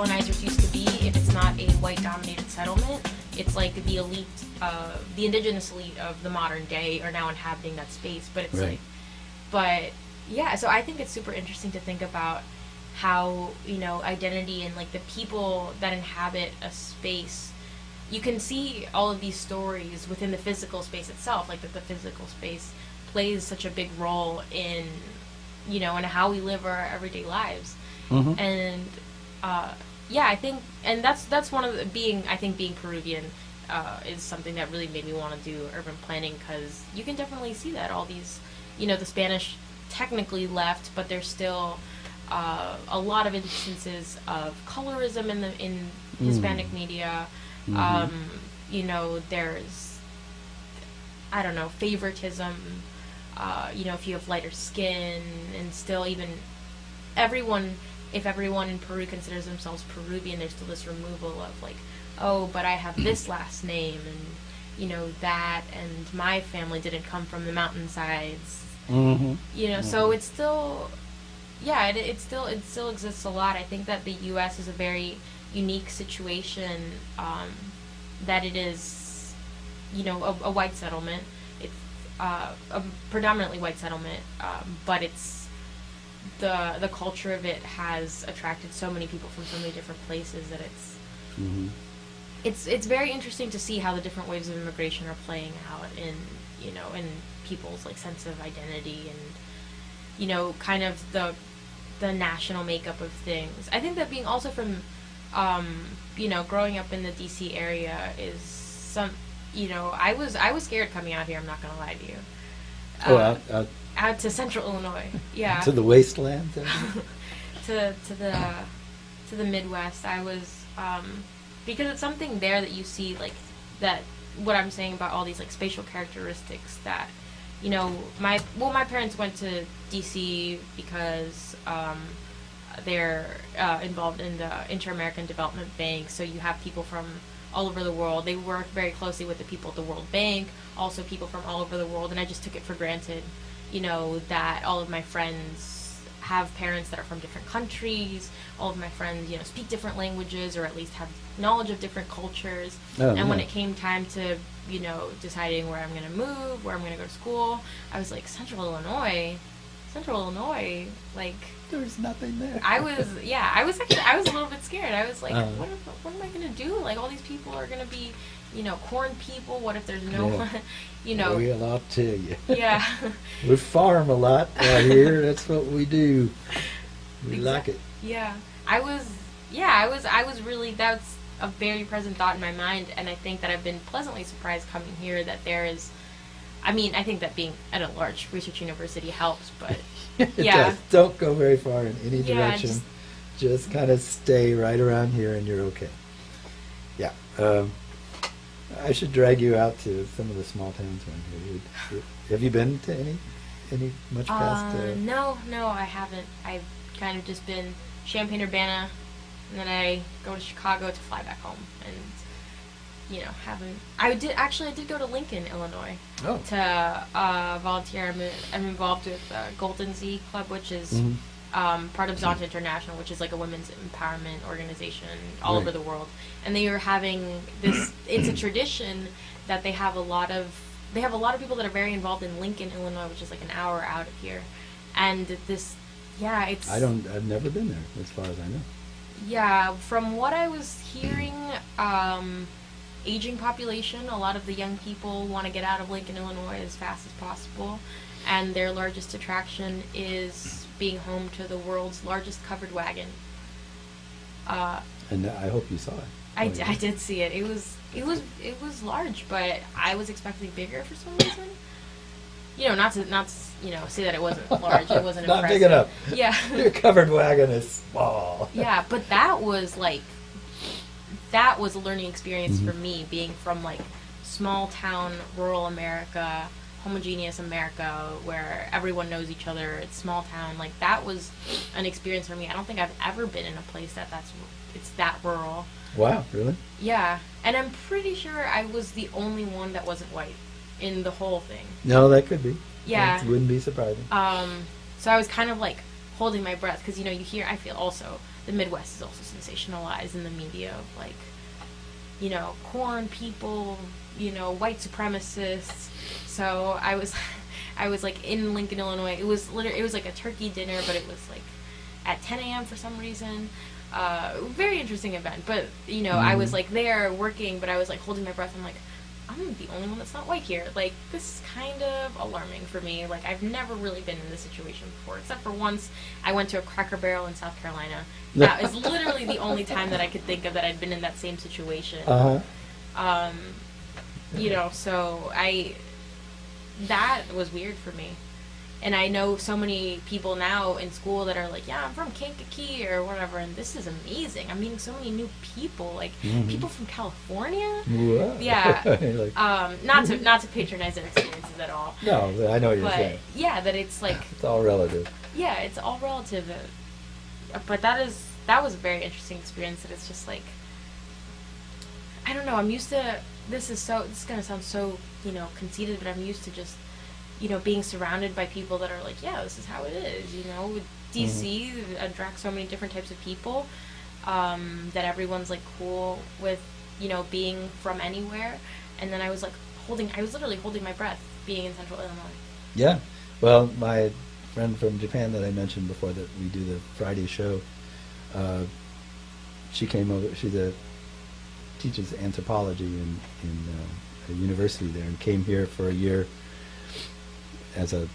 colonizers used to be, if it's not a white-dominated settlement, it's like the elite, the indigenous elite of the modern day are now inhabiting that space. But it's like, but yeah, so I think it's super interesting to think about how, you know, identity and like the people that inhabit a space, you can see all of these stories within the physical space itself, like that the physical space plays such a big role in, you know, in how we live our everyday lives. And yeah, I think, and that's one of the, being Peruvian is something that really made me want to do urban planning, because you can definitely see that all these, you know, the Spanish technically left, but there's still a lot of instances of colorism in Hispanic media. You know, there's, I don't know, favoritism. You know, if you have lighter skin, and still even if everyone in Peru considers themselves Peruvian, there's still this removal of like, oh, but I have this last name, and you know that, and my family didn't come from the mountainsides. You know, so it's still, yeah, it still exists a lot. I think that the U.S. is a very unique situation, that it is, you know, a white settlement. It's a predominantly white settlement, but it's the culture of it has attracted so many people from so many different places that it's very interesting to see how the different waves of immigration are playing out in, you know, in people's like sense of identity, and you know, kind of the national makeup of things. I think that being also from you know, growing up in the DC area is some, you know, I was scared coming out here, I'm not gonna lie to you. Out to central Illinois. Yeah. To the wasteland. to the Midwest. I was because it's something there that you see, like that, what I'm saying about all these like spatial characteristics that, you know, my parents went to DC because they're involved in the Inter-American Development Bank, so you have people from all over the world. They work very closely with the people at the World Bank, also people from all over the world, and I just took it for granted, you know, that all of my friends have parents that are from different countries, all of my friends, you know, speak different languages, or at least have knowledge of different cultures. When it came time to, you know, deciding where I'm going to move, where I'm going to go to school, I was like, Central Illinois, like, there's nothing there. I was a little bit scared. I was like, what am I going to do? Like, all these people are going to be, you know, corn people. What if there's no, you know. Well, I'll tell you. Yeah. We farm a lot out here. That's what we do. We like it. Yeah. I was really, that's a very present thought in my mind, and I think that I've been pleasantly surprised coming here that there is, I mean, I think that being at a large research university helps, but yeah. Does. Don't go very far in any direction. Just kind of stay right around here and you're okay. Yeah. I should drag you out to some of the small towns around here. Have you been to any much past? No, I haven't. I've kind of just been Champaign-Urbana, and then I go to Chicago to fly back home, and you know, I did go to Lincoln, Illinois, to volunteer. I'm involved with Golden Z Club, which is part of Zonta International, which is like a women's empowerment organization all over the world. And they are having this. It's a tradition that they have a lot of people that are very involved in Lincoln, Illinois, which is like an hour out of here. And this, yeah, it's. I've never been there, as far as I know. Yeah, from what I was hearing, aging population, a lot of the young people want to get out of Lincoln, Illinois as fast as possible, and their largest attraction is being home to the world's largest covered wagon. And I hope you saw it. I did see it. It was large, but I was expecting bigger for some reason. You know, not to say that it wasn't large. It wasn't not impressive. big enough. Yeah. Your covered wagon is small. Yeah, but that was a learning experience for me, being from like small town, rural America, homogeneous America, where everyone knows each other. It's small town. Like, that was an experience for me. I don't think I've ever been in a place it's that rural. Wow, really? Yeah, and I'm pretty sure I was the only one that wasn't white in the whole thing. No, that could be. Yeah. That wouldn't be surprising. So I was kind of like holding my breath, because, you know, I feel also the Midwest is also sensationalized in the media of like, you know, corn people, you know, white supremacists. So I was like in Lincoln, Illinois. It was like a turkey dinner, but it was like at 10 a.m. for some reason. Very interesting event. But, you know, I was like there working, but I was like holding my breath. I'm like, I'm the only one that's not white here. Like, this is kind of alarming for me. Like, I've never really been in this situation before, except for once I went to a Cracker Barrel in South Carolina. That is literally the only time that I could think of that I'd been in that same situation. You know, so that was weird for me. And I know so many people now in school that are like, yeah, I'm from Kankakee or whatever, and this is amazing. I'm meeting so many new people, like people from California. Wow. Yeah. Like, not to patronize their experiences at all. No, I know what you're saying. Yeah, that it's like it's all relative. Yeah, it's all relative. But that was a very interesting experience. That it's just like, I don't know. I'm used to this is gonna sound so, you know, conceited, but I'm used to just, you know, being surrounded by people that are like, yeah, this is how it is, you know. With DC, attracts so many different types of people, that everyone's like cool with, you know, being from anywhere. And then I was literally holding my breath being in Central Illinois. Yeah. Well, my friend from Japan that I mentioned before that we do the Friday show, she came over. She teaches anthropology in a university there, and came here for a year as a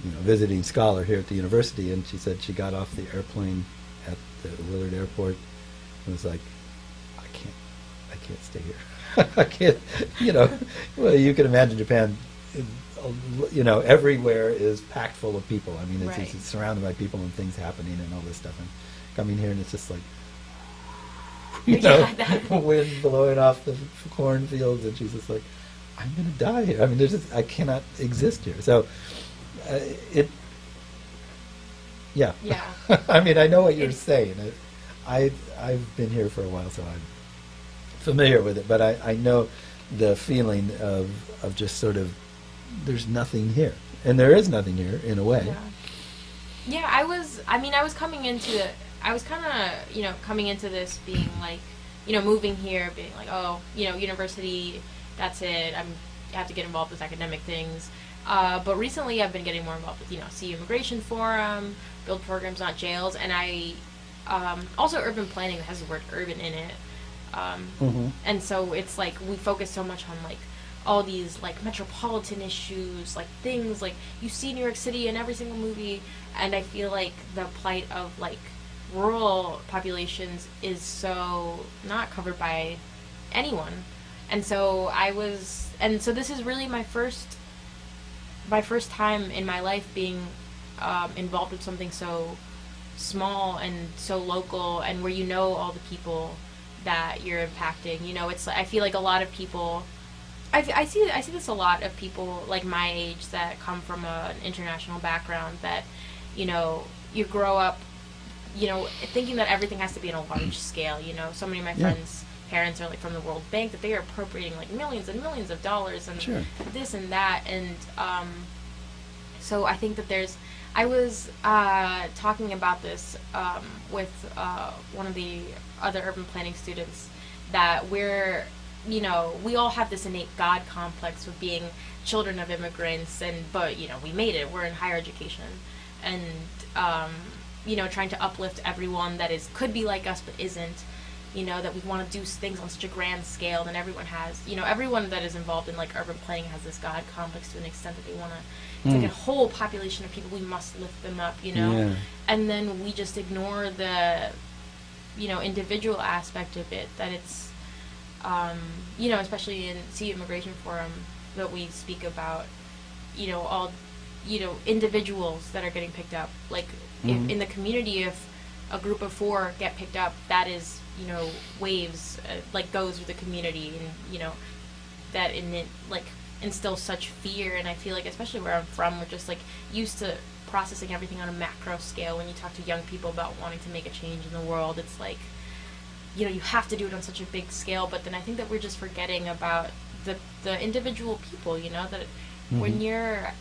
visiting scholar here at the university. And she said she got off the airplane at the Willard Airport and was like, I can't stay here. I can't, well, you can imagine Japan, everywhere is packed full of people. I mean, it's surrounded by people and things happening and all this stuff. And coming here and it's just like, wind blowing off the cornfields, and she's just like, I'm going to die here. I mean, I cannot exist here. So, yeah. I mean, I know what you're saying. I've been here for a while, so I'm familiar with it. But I know the feeling of just sort of, there's nothing here. And there is nothing here, in a way. Yeah, I was coming into it. I was kind of, coming into this being like, moving here, being like, oh, university, that's it. I have to get involved with academic things. But recently I've been getting more involved with, CU Immigration Forum, build programs, not jails, and I, also urban planning that has the word urban in it. And so it's like we focus so much on like all these like metropolitan issues, like things like you see New York City in every single movie, and I feel like the plight of like rural populations is so not covered by anyone. And so this is really my first time in my life being involved with something so small and so local, and where all the people that you're impacting. It's I feel like a lot of people, I see this a lot of people like my age that come from an international background, that you grow up thinking that everything has to be on a large scale. So many of my friends' parents are like from the World Bank, that they are appropriating like millions and millions of dollars and this and that. And so I think that I was talking about this with one of the other urban planning students, that we all have this innate God complex with being children of immigrants, but we made it, we're in higher education, and trying to uplift everyone that could be like us but isn't, that we want to do things on such a grand scale. And everyone has, everyone that is involved in like urban planning has this God complex to an extent that they want to, it's like a whole population of people, we must lift them up, and then we just ignore the, individual aspect of it, that it's, especially in CU Immigration Forum, that we speak about, all, individuals that are getting picked up, like if in the community, if a group of 4 get picked up, that is, waves, like goes through the community, and, that instills such fear. And I feel like, especially where I'm from, we're just like used to processing everything on a macro scale. When you talk to young people about wanting to make a change in the world, it's like, you have to do it on such a big scale. But then I think that we're just forgetting about the individual people, that when you're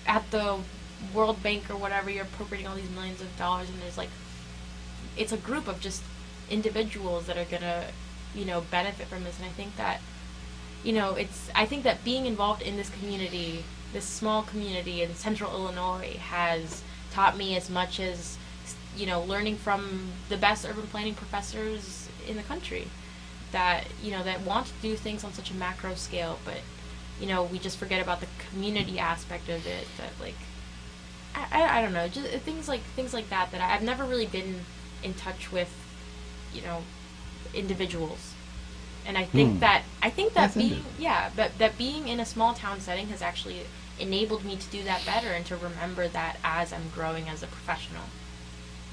at the World Bank or whatever, you're appropriating all these millions of dollars, and there's like it's a group of just individuals that are gonna, benefit from this. And I think that, I think that being involved in this community, this small community in Central Illinois, has taught me as much as, learning from the best urban planning professors in the country, that, that want to do things on such a macro scale, but, we just forget about the community aspect of it, that, like, I don't know, just things like that I've never really been in touch with, individuals. And I think that being that being in a small town setting has actually enabled me to do that better, and to remember that as I'm growing as a professional.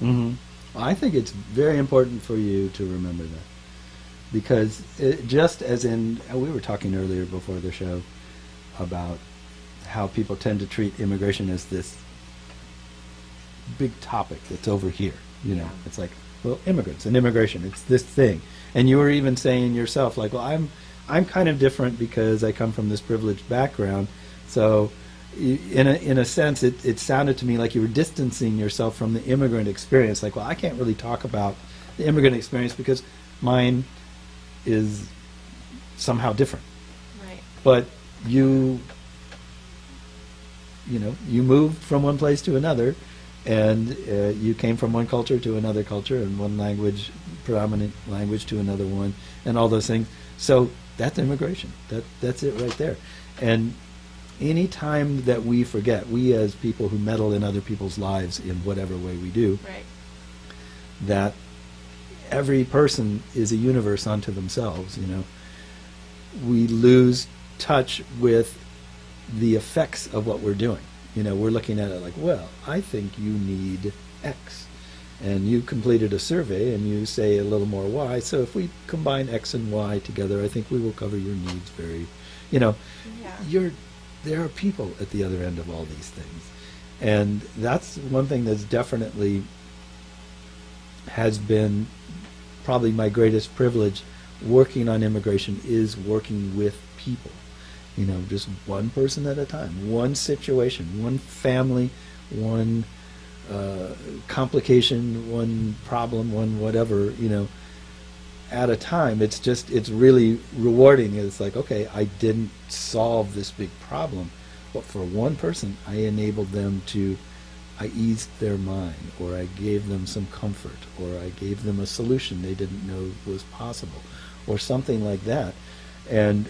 Mm-hmm. Well, I think it's very important for you to remember that, because just as in, we were talking earlier before the show about how people tend to treat immigration as this big topic that's over here. It's like, well, immigrants and immigration, it's this thing. And you were even saying yourself, like, well, I'm kind of different because I come from this privileged background. So in a sense, it sounded to me like you were distancing yourself from the immigrant experience. Like, well, I can't really talk about the immigrant experience because mine is somehow different. Right. But you moved from one place to another, and you came from one culture to another culture, and one language, predominant language, to another one, and all those things. So that's immigration. That's it right there. And any time that we forget, we as people who meddle in other people's lives in whatever way we do, right, that every person is a universe unto themselves, we lose touch with the effects of what we're doing. We're looking at it like, well, I think you need X. And you completed a survey and you say a little more Y. So if we combine X and Y together, I think we will cover your needs very, there are people at the other end of all these things. And that's one thing that's definitely has been probably my greatest privilege working on immigration, is working with people. Just one person at a time, one situation, one family, one complication, one problem, one whatever, at a time. It's really rewarding. It's like, okay, I didn't solve this big problem, but for one person, I enabled them I eased their mind, or I gave them some comfort, or I gave them a solution they didn't know was possible, or something like that. And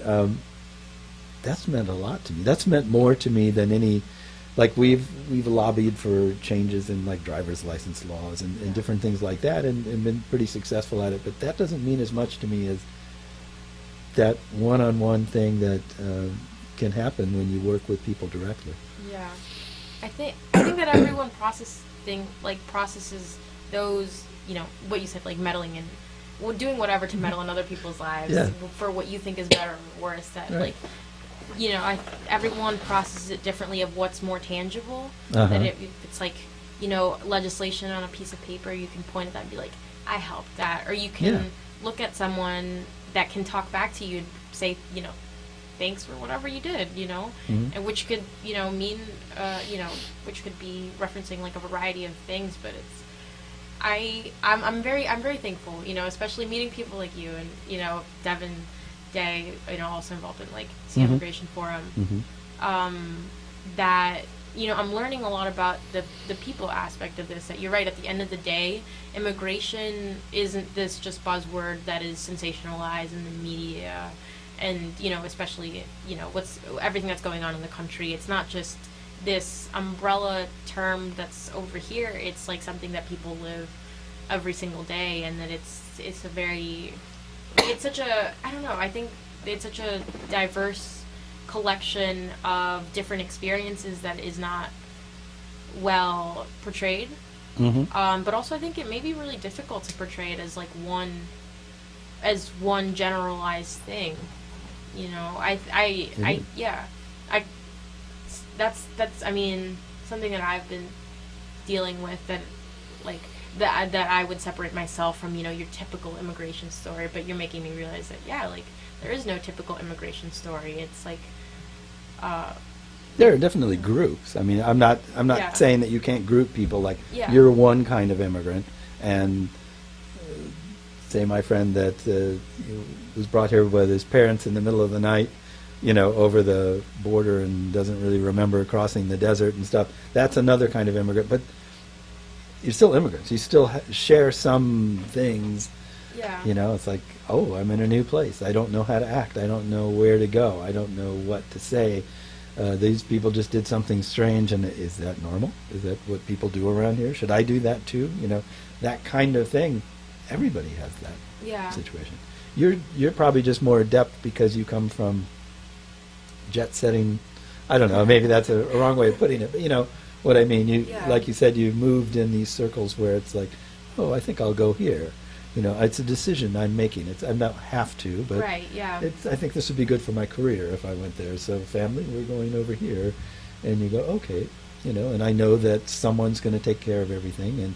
that's meant a lot to me. That's meant more to me than any, like we've lobbied for changes in like driver's license laws and different things like that, and been pretty successful at it. But that doesn't mean as much to me as that one-on-one thing that can happen when you work with people directly. Yeah, I think that everyone processes those, what you said, like meddling in, doing whatever to meddle in other people's lives for what you think is better or worse. That right. Everyone processes it differently of what's more tangible. That it's like, legislation on a piece of paper, you can point at that and be like, I helped that. Or you can look at someone that can talk back to you and say, thanks for whatever you did, and which could, mean, which could be referencing like a variety of things, but it's, I'm very thankful, especially meeting people like you and, Devin Day, also involved in like the Immigration Forum, that, I'm learning a lot about the people aspect of this, that you're right, at the end of the day, immigration isn't this just buzzword that is sensationalized in the media, and, especially, what's everything that's going on in the country. It's not just this umbrella term that's over here. It's like something that people live every single day, and that it's such a, I don't know, I think it's such a diverse collection of different experiences that is not well portrayed. But also I think it may be really difficult to portray it as like one generalized thing. That's I mean, something that I've been dealing with, that like that I would separate myself from, your typical immigration story, but you're making me realize that like there is no typical immigration story. It's like there are definitely groups. I mean, I'm not saying that you can't group people like you're one kind of immigrant and say my friend that was brought here with his parents in the middle of the night, over the border and doesn't really remember crossing the desert and stuff. That's another kind of immigrant. But you're still immigrants. You still share some things. Yeah. It's like, oh, I'm in a new place. I don't know how to act. I don't know where to go. I don't know what to say. These people just did something strange, and is that normal? Is that what people do around here? Should I do that too? That kind of thing. Everybody has that situation. You're probably just more adept because you come from jet setting. I don't know. Maybe that's a wrong way of putting it, but you know what I mean. Like you said, you moved in these circles where it's like, oh, I think I'll go here. It's a decision I'm making. I don't have to, but right, yeah. I think this would be good for my career if I went there. So family, we're going over here, and you go, okay, and I know that someone's going to take care of everything, and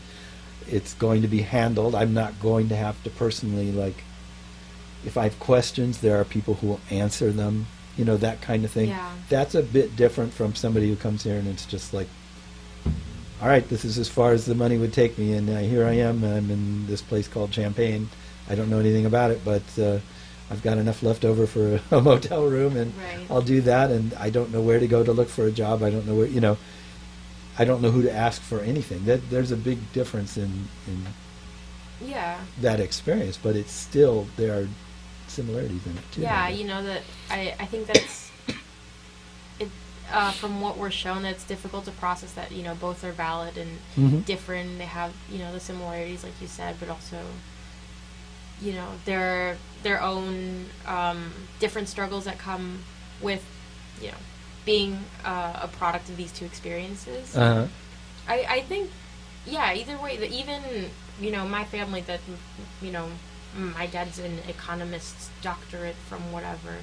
it's going to be handled. I'm not going to have to personally, if I have questions, there are people who will answer them, that kind of thing. Yeah. That's a bit different from somebody who comes here and it's just like, all right, this is as far as the money would take me, and here I am. I'm in this place called Champaign. I don't know anything about it, but I've got enough left over for a motel room, and right. I'll do that, and I don't know where to go to look for a job. I don't know where, I don't know who to ask for anything. There's a big difference in that experience, but it's still, there are similarities in it too. Yeah, that I think that's it. From what we're shown, that it's difficult to process that both are valid and different. They have the similarities, like you said, but also their own different struggles that come with being a product of these two experiences. I think either way, that even my family, that my dad's an economist's doctorate from whatever.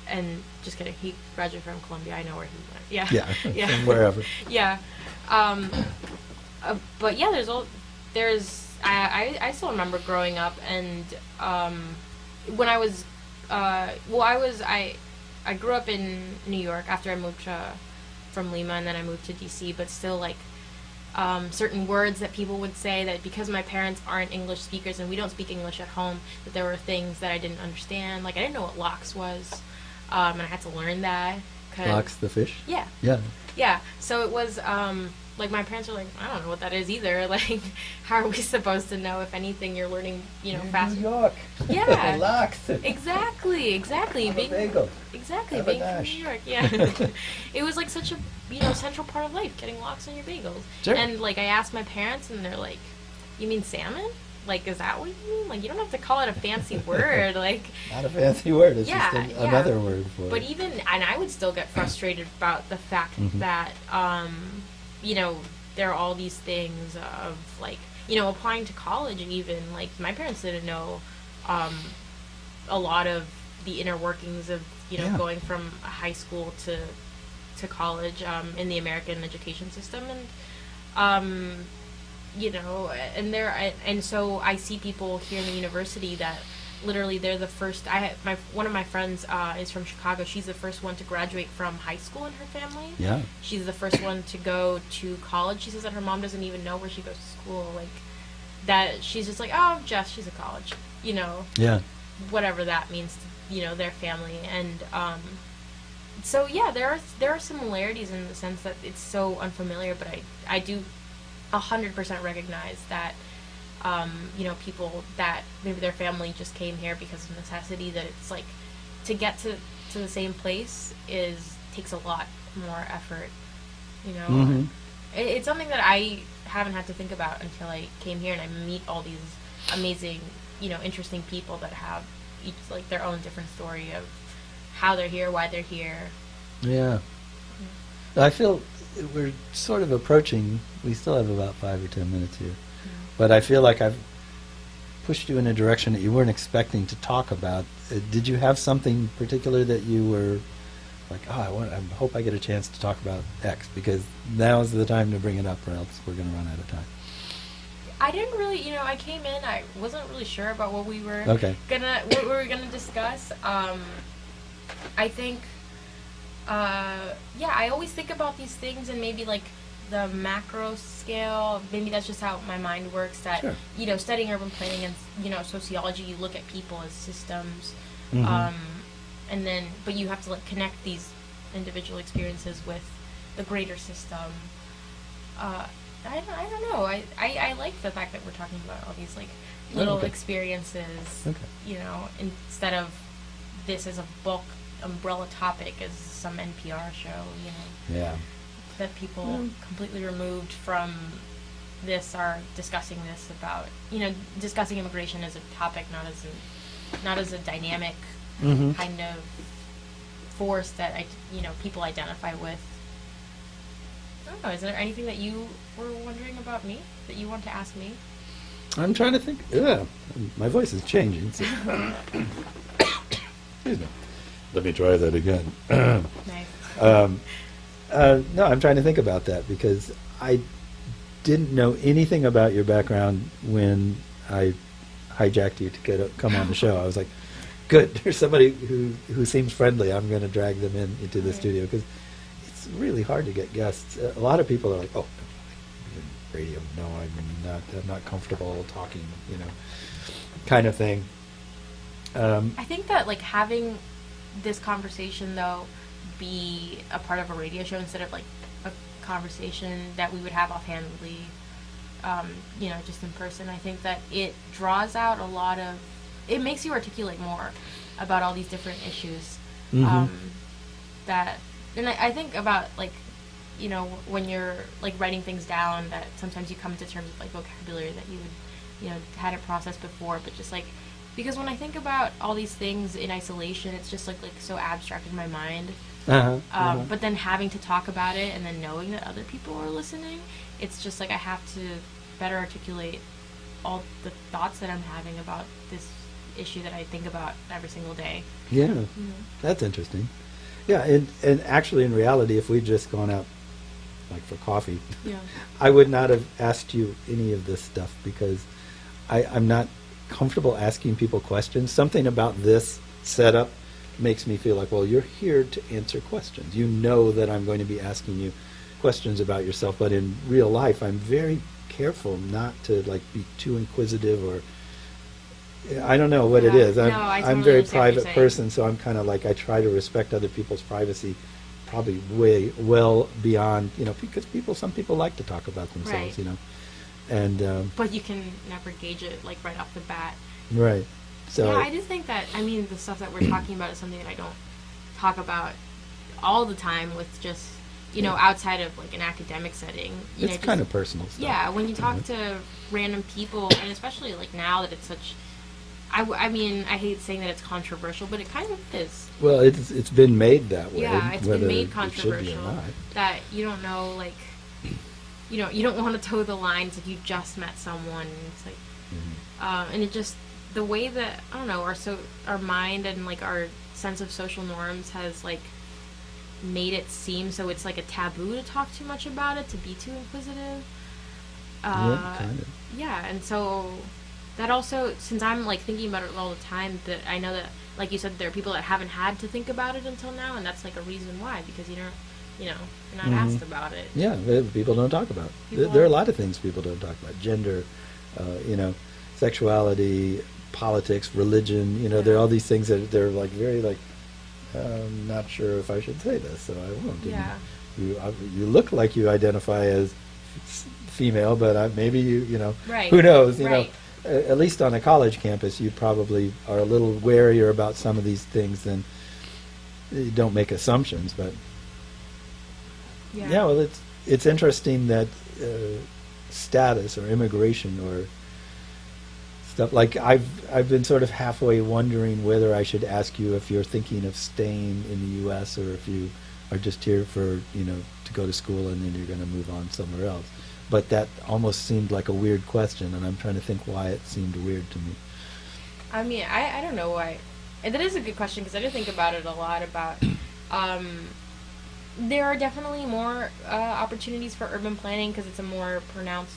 And just kidding, he graduated from Columbia. I know where he went. Yeah. From wherever. Yeah. But yeah, I still remember growing up, and when I was I grew up in New York after I moved from Lima, and then I moved to DC, but still certain words that people would say, that because my parents aren't English speakers and we don't speak English at home, that there were things that I didn't understand. I didn't know what lox was, and I had to learn that. Lox the fish? Yeah. Yeah. Yeah. So it was, my parents were like, I don't know what that is either. How are we supposed to know? If anything, you're learning, faster. New York. Yeah. Lox. Exactly. Have a bagel. Exactly. Have Being a from dash. New York. Yeah. It was such a central part of life, getting lox on your bagels. Sure. And I asked my parents, and they're like, "You mean salmon? Is that what you mean? You don't have to call it a fancy word." Not a fancy word. It's just another word for but it. And I would still get frustrated about the fact that, there are all these things of applying to college, even my parents didn't know a lot of the inner workings of going from high school to college in the American education system, and and so I see people here in the university that literally they're the first. One of my friends is from Chicago. She's the first one to graduate from high school in her family. Yeah. She's the first one to go to college. She says that her mom doesn't even know where she goes to school. That she's just oh, Jess, she's at college. Yeah. Whatever that means to their family. And so there are similarities in the sense that it's so unfamiliar, but I do 100% recognize that people that maybe their family just came here because of necessity, that it's to get to the same place takes a lot more effort. It's something that I haven't had to think about until I came here, and I meet all these amazing interesting people that have each their own different story of how they're here, why they're here. Yeah. I feel we're sort of approaching, we still have about 5 or 10 minutes here, but I feel like I've pushed you in a direction that you weren't expecting to talk about. Did you have something particular that you were I hope I get a chance to talk about X, because now's the time to bring it up, or else we're going to run out of time. I didn't really, I came in, I wasn't really sure about what we were gonna discuss. I think, I always think about these things, and maybe the macro scale, maybe that's just how my mind works, that, Sure. Studying urban planning and, sociology, you look at people as systems. Mhm. And then, but you have to, like, connect these individual experiences with the greater system. I don't know. I like the fact that we're talking about all these, like, little okay. experiences, Okay. instead of this as a bulk umbrella topic as some NPR show, Yeah. that people completely removed from this are discussing this about, discussing immigration as a topic, not as a dynamic Mm-hmm. kind of force that people identify with. I don't know. Is there anything that you were wondering about me that you want to ask me? I'm trying to think. Yeah, my voice is changing. So. Excuse me. Let me try that again. Nice. No, I'm trying to think about that because I didn't know anything about your background when I hijacked you to come on the show. I was like, good, there's somebody who seems friendly. I'm going to drag them into the studio because it's really hard to get guests. A lot of people are like, oh, radio, no, I'm not comfortable talking, kind of thing. I think that, like, having this conversation, though, be a part of a radio show instead of, like, a conversation that we would have offhandedly, just in person, I think that it draws out a lot of, it makes you articulate more about all these different issues. Mm-hmm. And I think about, like, when you're, like, writing things down, that sometimes you come to terms with, like, vocabulary that you would, had it processed before, but just, like, because when I think about all these things in isolation, it's just, like so abstract in my mind. But then having to talk about it and then knowing that other people are listening, it's just, like, I have to better articulate all the thoughts that I'm having about this issue that I think about every single day. Yeah, that's interesting. Yeah, and actually, in reality, if we'd just gone out, like, for coffee, I would not have asked you any of this stuff because I'm not comfortable asking people questions. Something about this setup makes me feel like, well, you're here to answer questions. You know that I'm going to be asking you questions about yourself, but in real life, I'm very careful not to, like, be too inquisitive or I don't know what it is. I'm a very private person, so I'm kind of like, I try to respect other people's privacy, probably well beyond, because some people like to talk about themselves, and but you can never gauge it, like, right off the bat. Right. So yeah, I do think that, the stuff that we're talking about is something that I don't talk about all the time with just, outside of, like, an academic setting. It's kind of personal stuff. Yeah, when you talk to random people, and especially, like, now that it's such, I hate saying that it's controversial, but it kind of is. Well, it's been made that way. Yeah, it's been made controversial. It should be or controversial. not. That you don't know, like, you don't want to toe the line. It's like you just met someone. And it's like, and it just, the way that, I don't know, our mind and, like, our sense of social norms has, like, made it seem so it's, like, a taboo to talk too much about it, to be too inquisitive. Yeah, kind of. Yeah, and so that also, since I'm, like, thinking about it all the time, that I know that, like you said, there are people that haven't had to think about it until now, and that's, like, a reason why, because you're not asked about it. Yeah, people don't talk about it. There are a lot of things people don't talk about. Gender, sexuality, politics, religion, there are all these things that they're, like, very, like, I'm not sure if I should say this, so I won't. Yeah. You look like you identify as female, but maybe right. Who knows, right. At least on a college campus, you probably are a little warier about some of these things than you don't make assumptions. But yeah, well, it's interesting that status or immigration or stuff like I've been sort of halfway wondering whether I should ask you if you're thinking of staying in the U.S. or if you are just here for to go to school and then you're going to move on somewhere else. But that almost seemed like a weird question, and I'm trying to think why it seemed weird to me. I don't know why. And that is a good question, because I do think about it a lot, about there are definitely more opportunities for urban planning because it's a more pronounced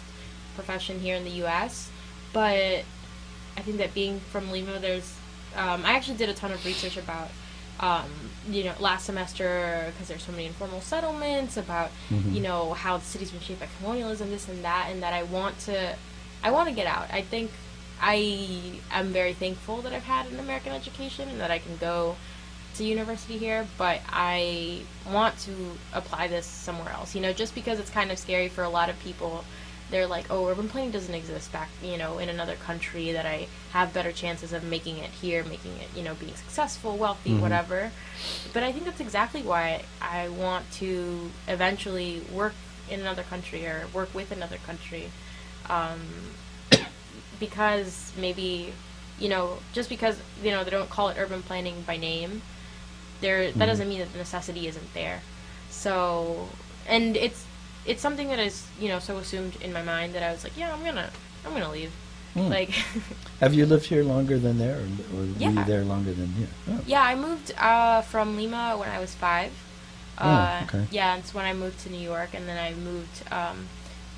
profession here in the U.S., but I think that being from Lima, there's I actually did a ton of research about last semester, because there's so many informal settlements about, how the city's been shaped by colonialism, this and that I want to get out. I think I am very thankful that I've had an American education and that I can go to university here, but I want to apply this somewhere else. Just because it's kind of scary for a lot of people. They're like, oh, urban planning doesn't exist back, in another country, that I have better chances of making it here, making it, being successful, wealthy, whatever. But I think that's exactly why I want to eventually work in another country or work with another country. Because maybe, just because, they don't call it urban planning by name, that doesn't mean that the necessity isn't there. So, and it's something that is, so assumed in my mind that I was like, yeah, I'm gonna leave. Like, have you lived here longer than there, or yeah. were you there longer than here? Oh. Yeah, I moved from Lima when I was 5. Okay. Yeah, and it's when I moved to New York, and then I moved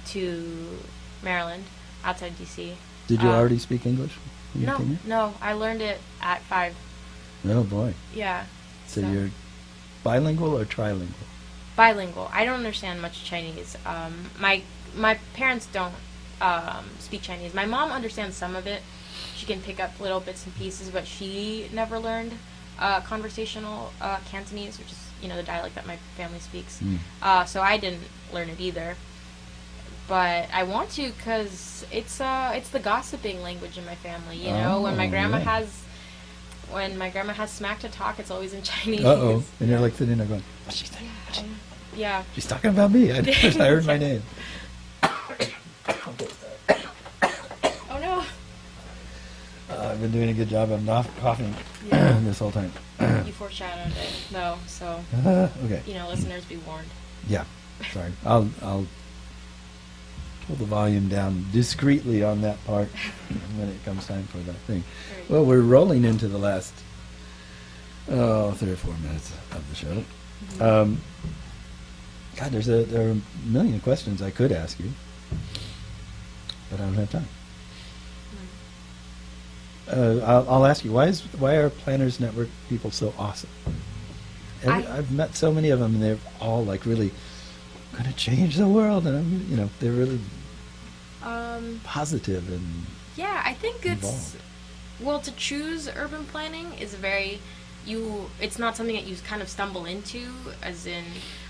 to Maryland, outside DC. Did you already speak English when you came here? No, I learned it at 5. Oh boy. Yeah. So you're bilingual or trilingual? Bilingual. I don't understand much Chinese. My parents don't speak Chinese. My mom understands some of it. She can pick up little bits and pieces, but she never learned conversational Cantonese, which is the dialect that my family speaks. So I didn't learn it either. But I want to, because it's the gossiping language in my family. When my grandma has smack to talk, it's always in Chinese. And you're like sitting there going, what's she saying? Yeah. She's talking about me. I heard my name. Oh no. I've been doing a good job of not coughing this whole time. You foreshadowed it, though, so okay. Listeners be warned. Yeah. Sorry. I'll pull the volume down discreetly on that part when it comes time for that thing. Right. Well, we're rolling into the last 3 or 4 minutes of the show. God, there are a million questions I could ask you, but I don't have time. I'll ask you, why are Planners Network people so awesome? I've met so many of them, and they're all like really going to change the world, and they're really positive and I think involved. To choose urban planning is it's not something that you kind of stumble into, as in,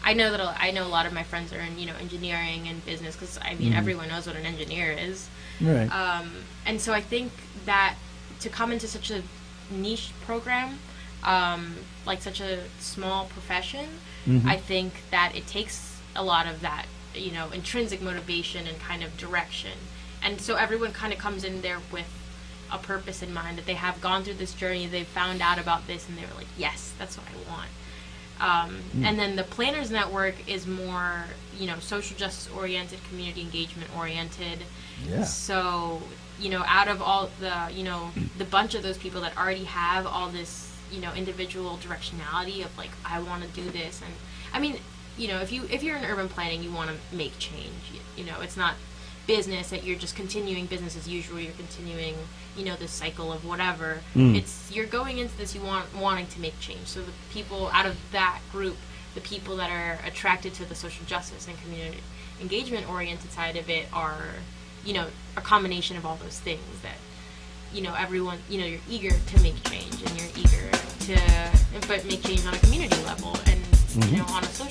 I know a lot of my friends are in, engineering and business, because, everyone knows what an engineer is. Right. And so I think that to come into such a niche program, like such a small profession, I think that it takes a lot of that, intrinsic motivation and kind of direction. And so everyone kind of comes in there with a purpose in mind, that they have gone through this journey, they've found out about this, and they were like, yes, that's what I want. And then the Planners Network is more, social justice oriented, community engagement oriented. Yeah. So, out of all the, the bunch of those people that already have all this, individual directionality of like, I want to do this. And if you're in urban planning, you want to make change. It's not business that you're just continuing business as usual. You're continuing, this cycle of whatever. It's, you're going into this, wanting to make change. So the people out of that group, the people that are attracted to the social justice and community engagement oriented side of it are, a combination of all those things that, everyone, you're eager to make change, and you're eager to, but make change on a community level and, on a social